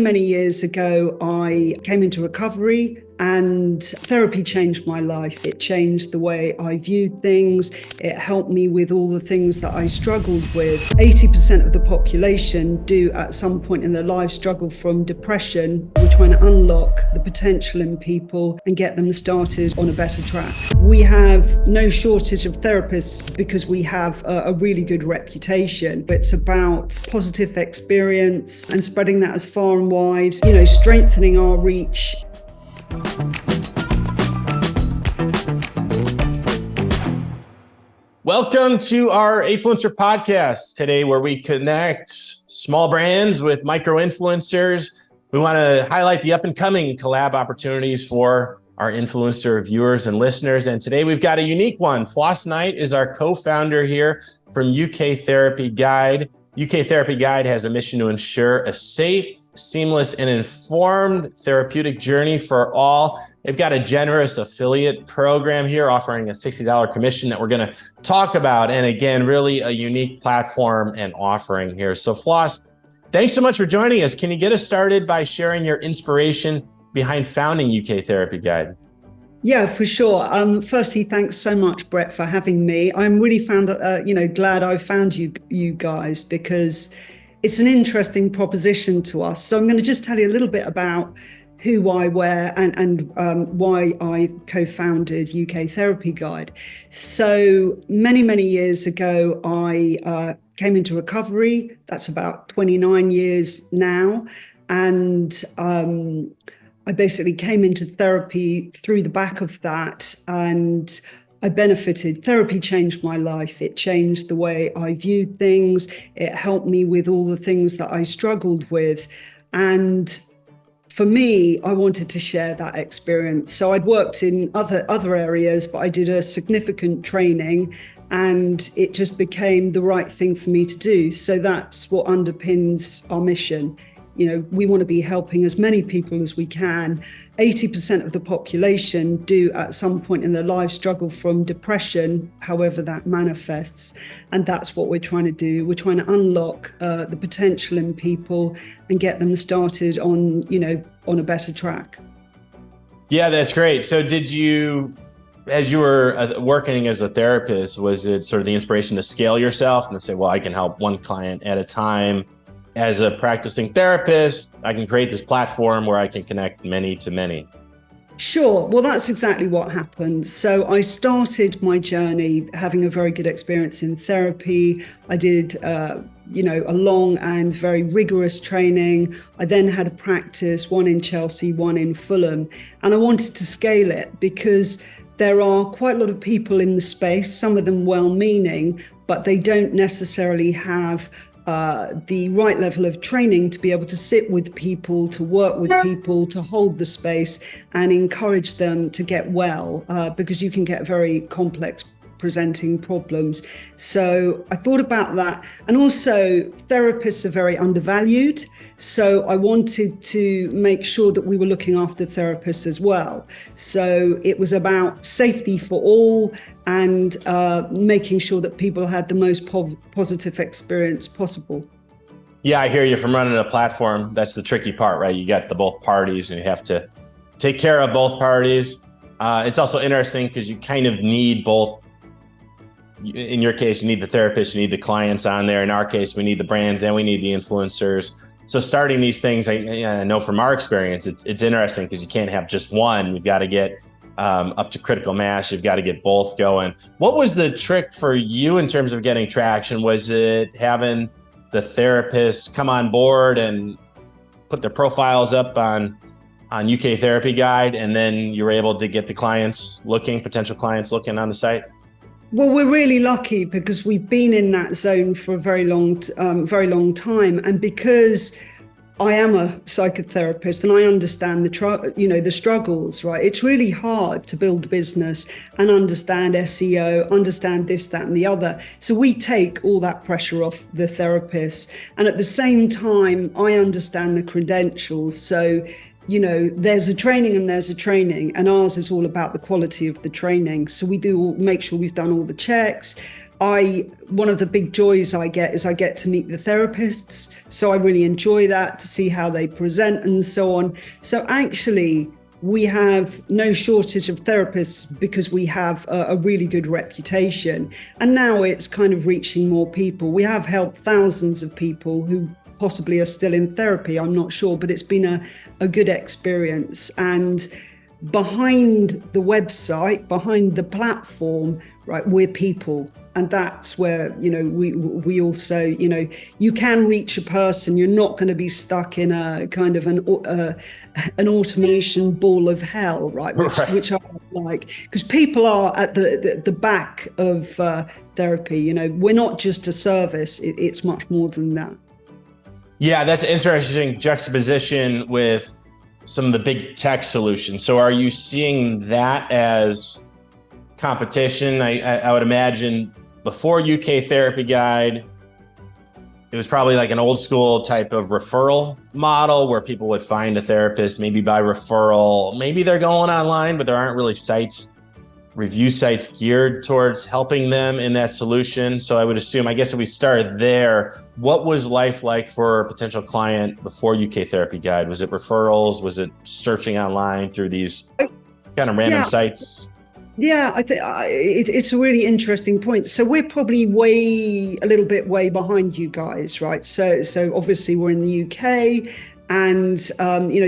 Many years ago, I came into recovery and therapy changed my life. It changed the way I viewed things. It helped me with all the things that I struggled with. 80% of the population do at some point in their lives struggle from depression. We're trying to unlock the potential in people and get them started on a better track. We have no shortage of therapists because we have a really good reputation. It's about positive experience and spreading that as far and wide, strengthening our reach. Welcome to our Afluencer Podcast today, where we connect small brands with micro influencers. We want to highlight the up and coming collab opportunities for our influencer viewers and listeners. And today we've got a unique one. Floss Knight is our co-founder here from UkTherapyGuide. UkTherapyGuide has a mission to ensure a safe, seamless, and informed therapeutic journey for all. They've got a generous affiliate program here offering a $60 commission that we're going to talk about. And again, really a unique platform and offering here. So Floss, thanks so much for joining us. Can you get us started by sharing your inspiration behind founding UkTherapyGuide? Yeah, for sure. Firstly, thanks so much, Brett, for having me. I'm really glad I found you guys, because it's an interesting proposition to us. So I'm going to just tell you a little bit about who, why, where, and why I co-founded UkTherapyGuide. So many years ago, I came into recovery. That's about 29 years now. And I basically came into therapy through the back of that, and I benefited. Therapy changed my life. It changed the way I viewed things. It helped me with all the things that I struggled with. And for me, I wanted to share that experience. So I'd worked in other areas, but I did a significant training, and it just became the right thing for me to do. So that's what underpins our mission. We want to be helping as many people as we can. 80% of the population do at some point in their lives struggle from depression, however that manifests. And that's what we're trying to do. We're trying to unlock the potential in people and get them started on a better track. Yeah, that's great. So did you, as you were working as a therapist, was it sort of the inspiration to scale yourself and to say, well, I can help one client at a time? As a practicing therapist, I can create this platform where I can connect many to many. Sure. Well, that's exactly what happened. So I started my journey having a very good experience in therapy. I did, a long and very rigorous training. I then had a practice, one in Chelsea, one in Fulham. And I wanted to scale it because there are quite a lot of people in the space, some of them well-meaning, but they don't necessarily have the right level of training to be able to sit with people, to work with people, to hold the space and encourage them to get well, because you can get very complex presenting problems. So I thought about that. And also, therapists are very undervalued. So I wanted to make sure that we were looking after therapists as well. So it was about safety for all and making sure that people had the most positive experience possible. Yeah, I hear you. From running a platform, that's the tricky part, right? You got the both parties and you have to take care of both parties. It's also interesting because you kind of need both. In your case, you need the therapist, you need the clients on there. In our case, we need the brands and we need the influencers. So starting these things, I know from our experience, it's interesting because you can't have just one. You've got to get up to critical mass. You've got to get both going. What was the trick for you in terms of getting traction? Was it having the therapists come on board and put their profiles up on UkTherapyGuide, and then you were able to get the potential clients looking on the site? Well, we're really lucky because we've been in that zone for a very long time. And because I am a psychotherapist and I understand the struggles, right? It's really hard to build a business and understand SEO, understand this, that, and the other. So we take all that pressure off the therapists. And at the same time, I understand the credentials. So there's a training and there's a training, and ours is all about the quality of the training. So we do make sure we've done all the checks. one of the big joys I get is I get to meet the therapists. So I really enjoy that, to see how they present and so on. So actually, we have no shortage of therapists because we have a really good reputation. And now it's kind of reaching more people. We have helped thousands of people who possibly are still in therapy, I'm not sure, but it's been a good experience. And behind the website, behind the platform, right, we're people. And that's where, we also, you can reach a person. You're not going to be stuck in a kind of an automation ball of hell, right? Which I like, because people are at the back of therapy. We're not just a service. It's much more than that. Yeah, that's an interesting juxtaposition with some of the big tech solutions. So are you seeing that as competition? I would imagine before UkTherapyGuide, it was probably like an old school type of referral model where people would find a therapist, maybe by referral. Maybe they're going online, but there aren't really review sites geared towards helping them in that solution. So I would assume, I guess if we start there, what was life like for a potential client before UkTherapyGuide? Was it referrals? Was it searching online through these kind of random sites? Yeah, I think it's a really interesting point. So we're probably a little bit way behind you guys, right? So obviously we're in the UK, and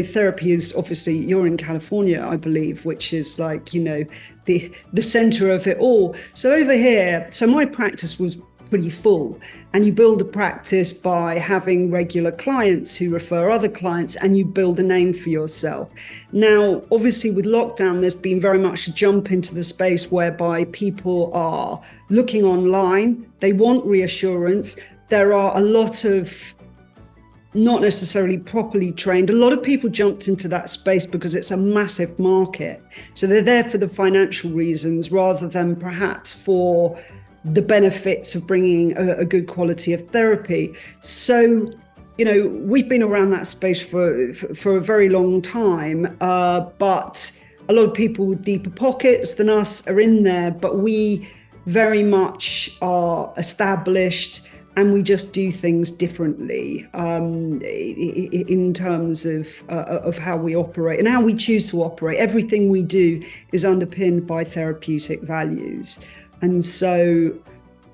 therapy is obviously, you're in California, I believe, which is like the center of it all. So over here, so my practice was pretty full, and you build a practice by having regular clients who refer other clients, and you build a name for yourself. Now, obviously with lockdown, there's been very much a jump into the space whereby people are looking online. They want reassurance. There are a lot of not necessarily properly trained. A lot of people jumped into that space because it's a massive market. So they're there for the financial reasons rather than perhaps for the benefits of bringing a good quality of therapy. So, we've been around that space for a very long time, but a lot of people with deeper pockets than us are in there, but we very much are established, and we just do things differently in terms of how we operate and how we choose to operate. Everything we do is underpinned by therapeutic values. And so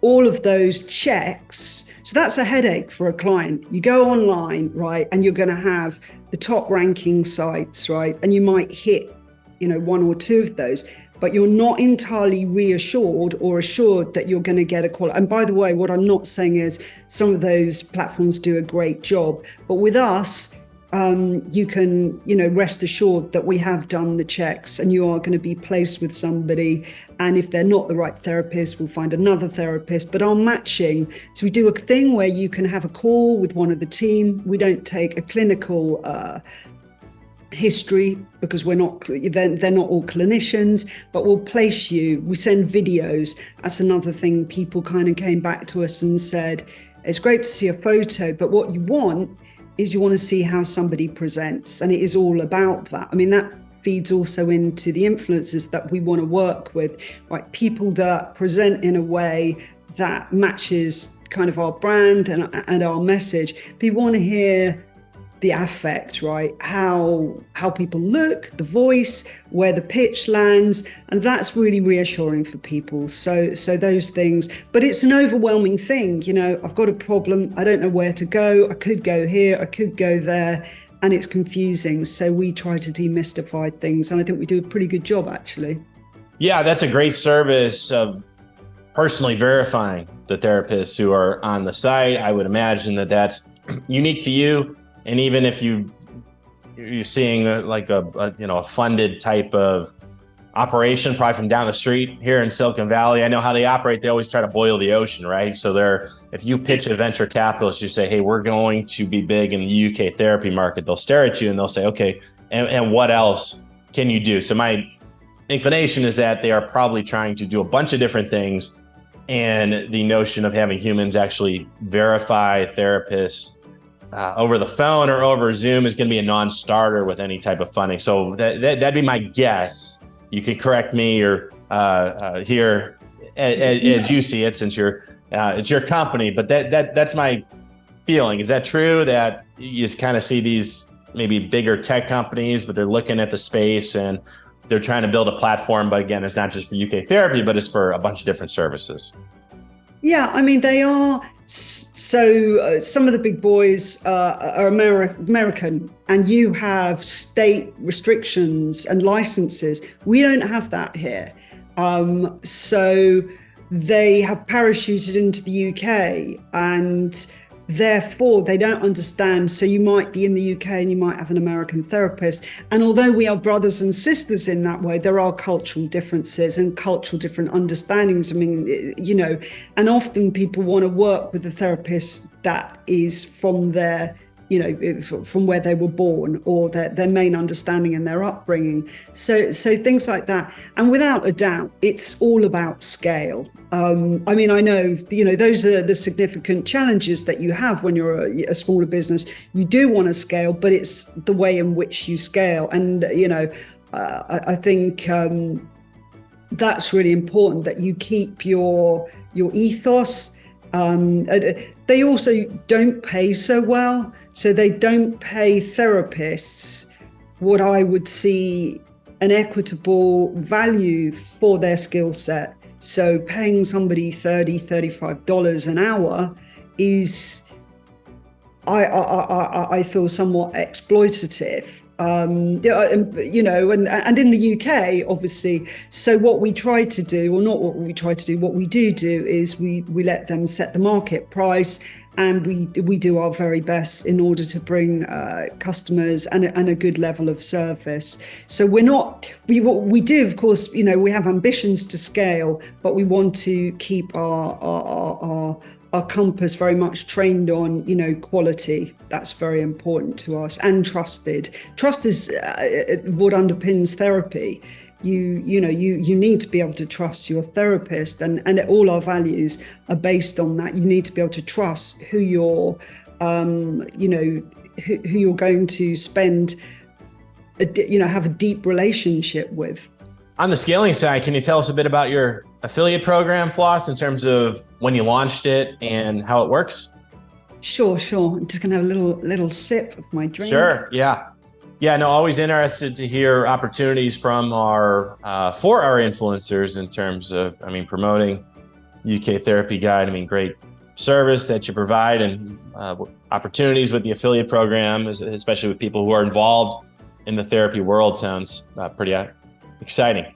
all of those checks, so that's a headache for a client. You go online, right, and you're going to have the top ranking sites, right, and you might hit, one or two of those, but you're not entirely reassured or assured that you're going to get a quality. And by the way, what I'm not saying is some of those platforms do a great job, but with us, you can, rest assured that we have done the checks, and you are going to be placed with somebody. And if they're not the right therapist, we'll find another therapist. But our matching, so we do a thing where you can have a call with one of the team. We don't take a clinical history because they're not all clinicians, but we'll place you. We send videos. That's another thing. People kind of came back to us and said, it's great to see a photo, but what you want is you want to see how somebody presents. And it is all about that. I mean, that feeds also into the influencers that we want to work with, right? People that present in a way that matches kind of our brand and our message. People want to hear the affect, right? How people look, the voice, where the pitch lands, and that's really reassuring for people. So those things, but it's an overwhelming thing. I've got a problem. I don't know where to go. I could go here. I could go there, and it's confusing. So we try to demystify things, and I think we do a pretty good job, actually. Yeah, that's a great service of personally verifying the therapists who are on the site. I would imagine that that's unique to you. And even if you're seeing like a funded type of operation, probably from down the street here in Silicon Valley, I know how they operate. They always try to boil the ocean, right? So if you pitch a venture capitalist, you say, hey, we're going to be big in the UK therapy market. They'll stare at you and they'll say, okay, and what else can you do? So my inclination is that they are probably trying to do a bunch of different things. And the notion of having humans actually verify therapists over the phone or over Zoom is going to be a non-starter with any type of funding. So that'd be my guess. You could correct me or here as you see it, since it's your company. But that's my feeling. Is that true, that you just kind of see these maybe bigger tech companies, but they're looking at the space and they're trying to build a platform, but again, it's not just for UK therapy, but it's for a bunch of different services? Yeah, I mean, they are. So some of the big boys are American, and you have state restrictions and licenses. We don't have that here. So they have parachuted into the UK, and therefore they don't understand. So you might be in the UK and you might have an American therapist. And although we are brothers and sisters in that way, there are cultural differences and cultural different understandings. I mean, and often people want to work with a therapist that is from their, from where they were born, or their main understanding and their upbringing. So things like that. And without a doubt, it's all about scale. I mean, I know, those are the significant challenges that you have when you're a smaller business. You do want to scale, but it's the way in which you scale. And, I think that's really important, that you keep your ethos. They also don't pay so well. So they don't pay therapists what I would see an equitable value for their skill set. So paying somebody $30, $35 an hour is, I feel, somewhat exploitative. And in the UK, obviously. So what we try to do, or not what we try to do, what we do is we let them set the market price, and we do our very best in order to bring customers and a good level of service. So what we do, of course, we have ambitions to scale, but we want to keep our compass very much trained on, quality. That's very important to us, and trusted. Trust is what underpins therapy. You need to be able to trust your therapist, and all our values are based on that. You need to be able to trust who you're, who you're going to spend, have a deep relationship with. On the scaling side, can you tell us a bit about your affiliate program, Floss, in terms of when you launched it and how it works? Sure. I'm just going to have a little sip of my drink. Sure. Yeah. No, always interested to hear opportunities from for our influencers in terms of, promoting UkTherapyGuide. Great service that you provide, and opportunities with the affiliate program, especially with people who are involved in the therapy world, sounds pretty exciting.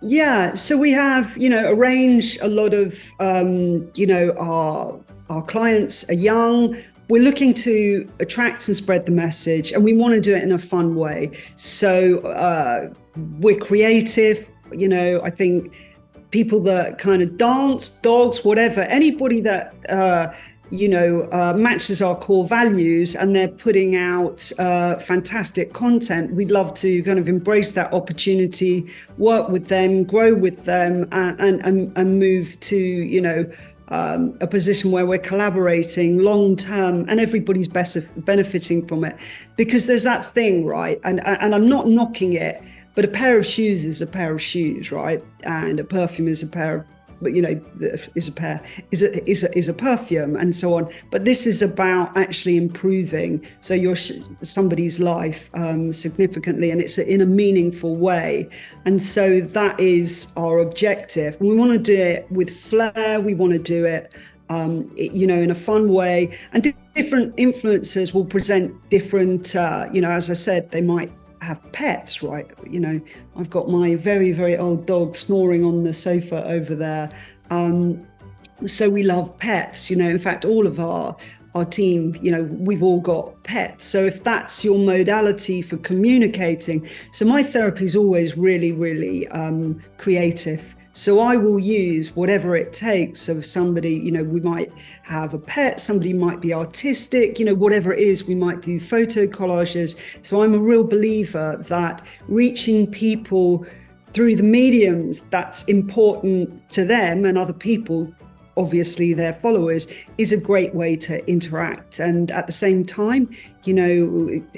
Yeah, so we have, arranged a lot of, our clients are young. We're looking to attract and spread the message, and we want to do it in a fun way. So we're creative. I think people that kind of dance, dogs, whatever, anybody that, matches our core values, and they're putting out fantastic content, we'd love to kind of embrace that opportunity, work with them, grow with them, and move to, a position where we're collaborating long term, and everybody's benefiting from it. Because there's that thing, right? And I'm not knocking it, but a pair of shoes is a pair of shoes, right? And a perfume is a pair of, is a perfume, and so on. But this is about actually improving somebody's life significantly, and it's in a meaningful way. And so that is our objective. And we want to do it with flair. We want to do it, in a fun way. And different influencers will present different, as I said, they might have pets, right? I've got my very, very old dog snoring on the sofa over there. So we love pets, in fact, all of our team, we've all got pets. So if that's your modality for communicating, so my therapy is always really, really creative. So I will use whatever it takes. So if somebody, we might have a pet, somebody might be artistic, whatever it is, we might do photo collages. So I'm a real believer that reaching people through the mediums that's important to them and other people, obviously their followers, is a great way to interact. And at the same time,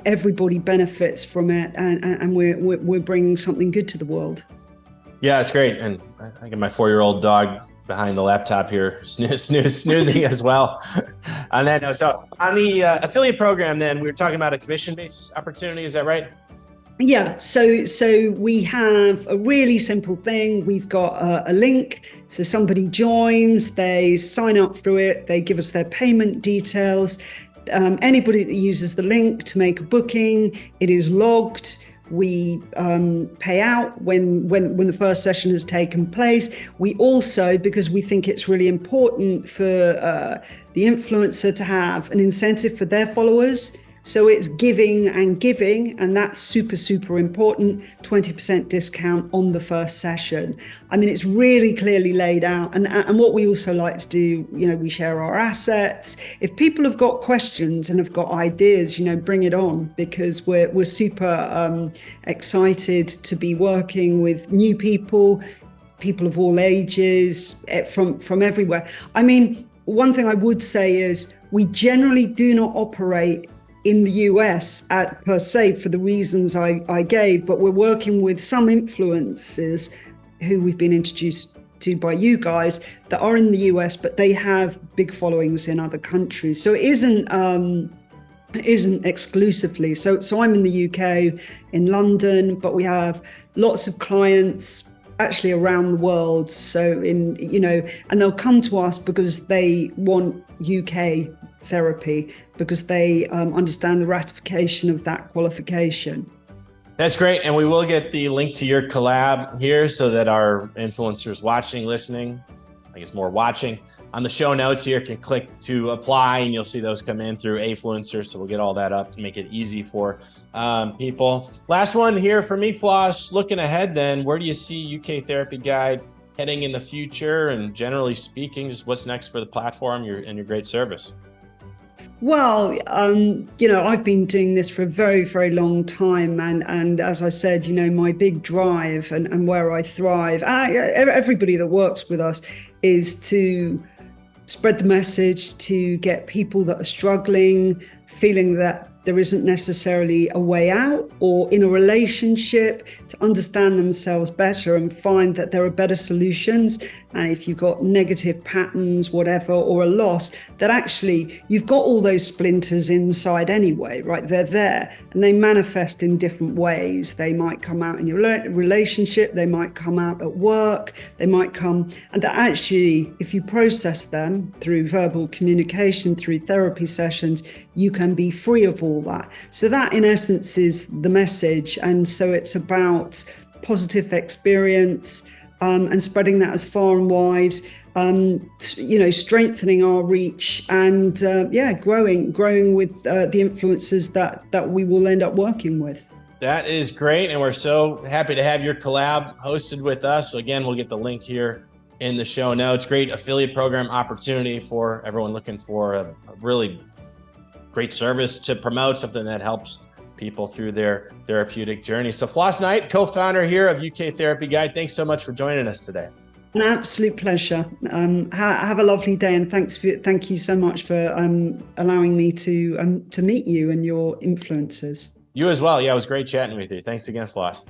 everybody benefits from it, and we're bringing something good to the world. Yeah, it's great. And I think my 4-year-old dog behind the laptop here, snoozing as well. On that note, so on the affiliate program, then we were talking about a commission-based opportunity. Is that right? Yeah, so we have a really simple thing. We've got a link. So somebody joins, they sign up through it, they give us their payment details. Anybody that uses the link to make a booking, it is logged. We pay out when the first session has taken place. We also, because we think it's really important for the influencer to have an incentive for their followers. So it's giving, and that's super, super important. 20% discount on the first session. I mean, it's really clearly laid out. And what we also like to do, we share our assets. If people have got questions and have got ideas, bring it on, because we're super excited to be working with new people of all ages, from everywhere. I mean, one thing I would say is we generally do not operate in the US per se for the reasons I gave, but we're working with some influencers who we've been introduced to by you guys that are in the US, but they have big followings in other countries. So it isn't exclusively. So I'm in the UK, in London, but we have lots of clients actually around the world. So and they'll come to us because they want UK therapy, because they understand the ratification of that qualification. That's great. And we will get the link to your collab here so that our influencers watching, listening, I guess more watching, on the show notes here can click to apply, and you'll see those come in through Afluencer. So we'll get all that up to make it easy for people. Last one here for me, Floss. Looking ahead then, where do you see UK Therapy Guide heading in the future? And generally speaking, just what's next for the platform and your great service? Well, I've been doing this for a very, very long time. And as I said, my big drive and where I thrive, everybody that works with us, is to spread the message, to get people that are struggling, feeling that there isn't necessarily a way out, or in a relationship, to understand themselves better and find that there are better solutions. And if you've got negative patterns, whatever, or a loss, that actually you've got all those splinters inside anyway, right? They're there and they manifest in different ways. They might come out in your relationship, they might come out at work, they might come, and that actually, if you process them through verbal communication, through therapy sessions, you can be free of all that. So that in essence is the message. And so it's about positive experience, and spreading that as far and wide, strengthening our reach, and growing with the influencers that we will end up working with. That is great. And we're so happy to have your collab hosted with us. So again, we'll get the link here in the show notes. Great affiliate program opportunity for everyone looking for a really great service to promote, something that helps people through their therapeutic journey. So Floss Knight, co-founder here of UK Therapy Guide, thanks so much for joining us today. An absolute pleasure. Have a lovely day, and thank you so much for allowing me to meet you and your influencers. You as well. Yeah, it was great chatting with you. Thanks again, Floss.